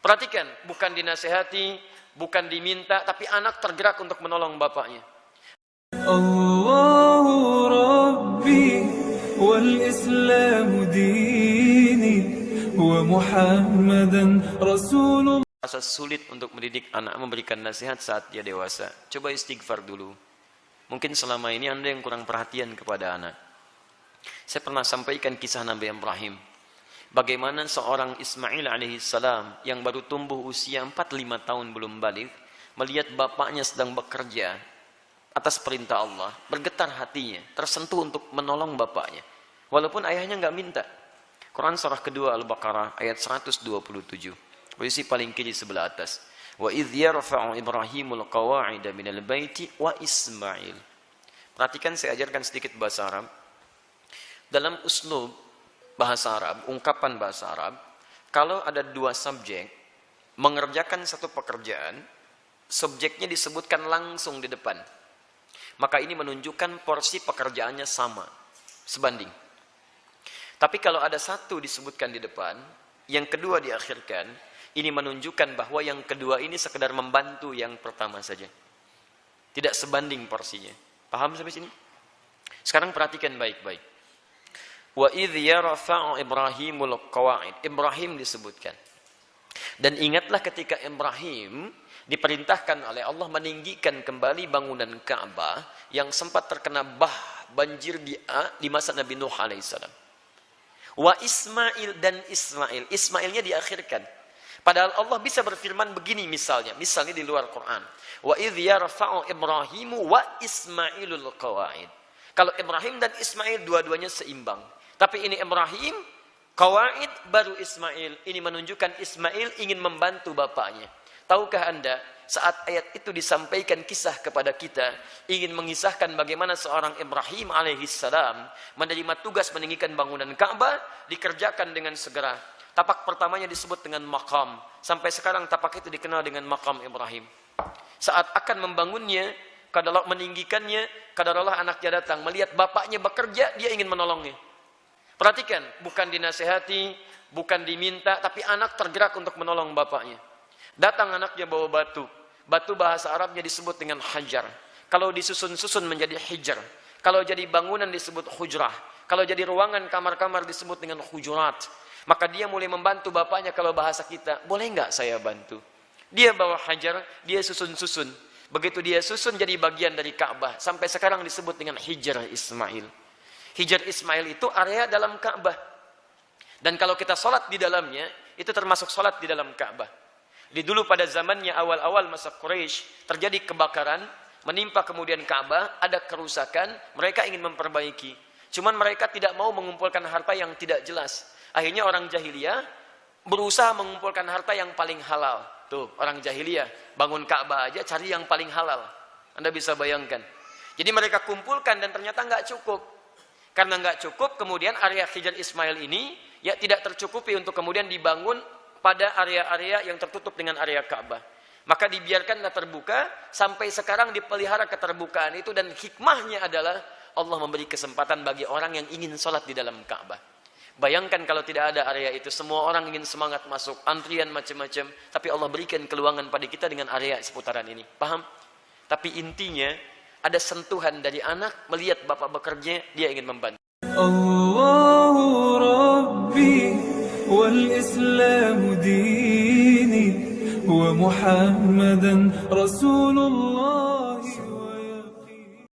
Perhatikan, bukan dinasehati, bukan diminta, tapi anak tergerak untuk menolong bapaknya. Allahu Rabbi wal Islamu dini wa Muhammadan Rasulullah. Rasa sulit untuk mendidik anak, memberikan nasihat saat dia dewasa. Coba istighfar dulu. Mungkin selama ini Anda yang kurang perhatian kepada anak. Saya pernah sampaikan kisah Nabi Ibrahim. Bagaimana seorang Ismail alaihissalam yang baru tumbuh usia 4-5 tahun belum balik, melihat bapaknya sedang bekerja atas perintah Allah, bergetar hatinya, tersentuh untuk menolong bapaknya. Walaupun ayahnya nggak minta. Quran surah kedua Al-Baqarah ayat 127. Posisi paling kiri sebelah atas. Wa idh yarfa'u Ibrahimul qawa'ida minal baiti wa Ismail. Perhatikan, saya ajarkan sedikit bahasa Arab. Dalam uslub bahasa Arab, ungkapan bahasa Arab, kalau ada dua subjek mengerjakan satu pekerjaan, subjeknya disebutkan langsung di depan. Maka ini menunjukkan porsi pekerjaannya sama, sebanding. Tapi kalau ada satu disebutkan di depan, yang kedua diakhirkan, ini menunjukkan bahwa yang kedua ini sekedar membantu yang pertama saja. Tidak sebanding porsinya. Paham sampai sini? Sekarang perhatikan baik-baik. Wa idh yarfa'u Ibrahimul qawa'id. Ibrahim disebutkan. Dan ingatlah ketika Ibrahim diperintahkan oleh Allah meninggikan kembali bangunan Ka'bah yang sempat terkena banjir di masa Nabi Nuh alaihissalam. Wa Ismail dan Ismail. Ismailnya diakhirkan. Padahal Allah bisa berfirman begini misalnya di luar Quran. Wa idh yarfa'u Ibrahimu wa Ismailul qawa'id. Kalau Ibrahim dan Ismail dua-duanya seimbang. Tapi ini Ibrahim, qawa'id, baru Ismail. Ini menunjukkan Ismail ingin membantu bapaknya. Tahukah Anda, saat ayat itu disampaikan kisah kepada kita, ingin mengisahkan bagaimana seorang Ibrahim alaihissalam menerima tugas meninggikan bangunan Ka'bah, dikerjakan dengan segera. Tapak pertamanya disebut dengan maqam. Sampai sekarang tapak itu dikenal dengan maqam Ibrahim. Saat akan membangunnya, kadarullah meninggikannya, kadarullah anaknya datang. Melihat bapaknya bekerja, dia ingin menolongnya. Perhatikan, bukan dinasehati, bukan diminta, tapi anak tergerak untuk menolong bapaknya. Datang anaknya bawa batu. Batu bahasa Arabnya disebut dengan hajar. Kalau disusun-susun menjadi hijar. Kalau jadi bangunan disebut hujrah. Kalau jadi ruangan kamar-kamar disebut dengan hujurat. Maka dia mulai membantu bapaknya. Kalau bahasa kita, boleh nggak saya bantu? Dia bawa hajar, dia susun-susun. Begitu dia susun jadi bagian dari Ka'bah. Sampai sekarang disebut dengan Hijr Ismail. Hijr Ismail itu area dalam Ka'bah. Dan kalau kita sholat di dalamnya, itu termasuk sholat di dalam Ka'bah. Di dulu pada zamannya awal-awal masa Quraisy terjadi kebakaran, menimpa kemudian Ka'bah, ada kerusakan, mereka ingin memperbaiki. Cuman mereka tidak mau mengumpulkan harta yang tidak jelas. Akhirnya orang jahiliyah berusaha mengumpulkan harta yang paling halal. Tuh, orang jahiliyah bangun Ka'bah aja cari yang paling halal. Anda bisa bayangkan. Jadi mereka kumpulkan dan ternyata nggak cukup. Karena nggak cukup, kemudian area Hijr Ismail ini ya tidak tercukupi untuk kemudian dibangun pada area-area yang tertutup dengan area Ka'bah. Maka dibiarkanlah terbuka, sampai sekarang dipelihara keterbukaan itu, dan hikmahnya adalah Allah memberi kesempatan bagi orang yang ingin sholat di dalam Ka'bah. Bayangkan kalau tidak ada area itu, semua orang ingin semangat masuk, antrian macam-macam, tapi Allah berikan keluangan pada kita dengan area seputaran ini. Paham? Tapi intinya, ada sentuhan dari anak, melihat bapak bekerja, dia ingin membantu. Allahu Rabbi wal Islamu dini wa Muhammadan Rasulullah.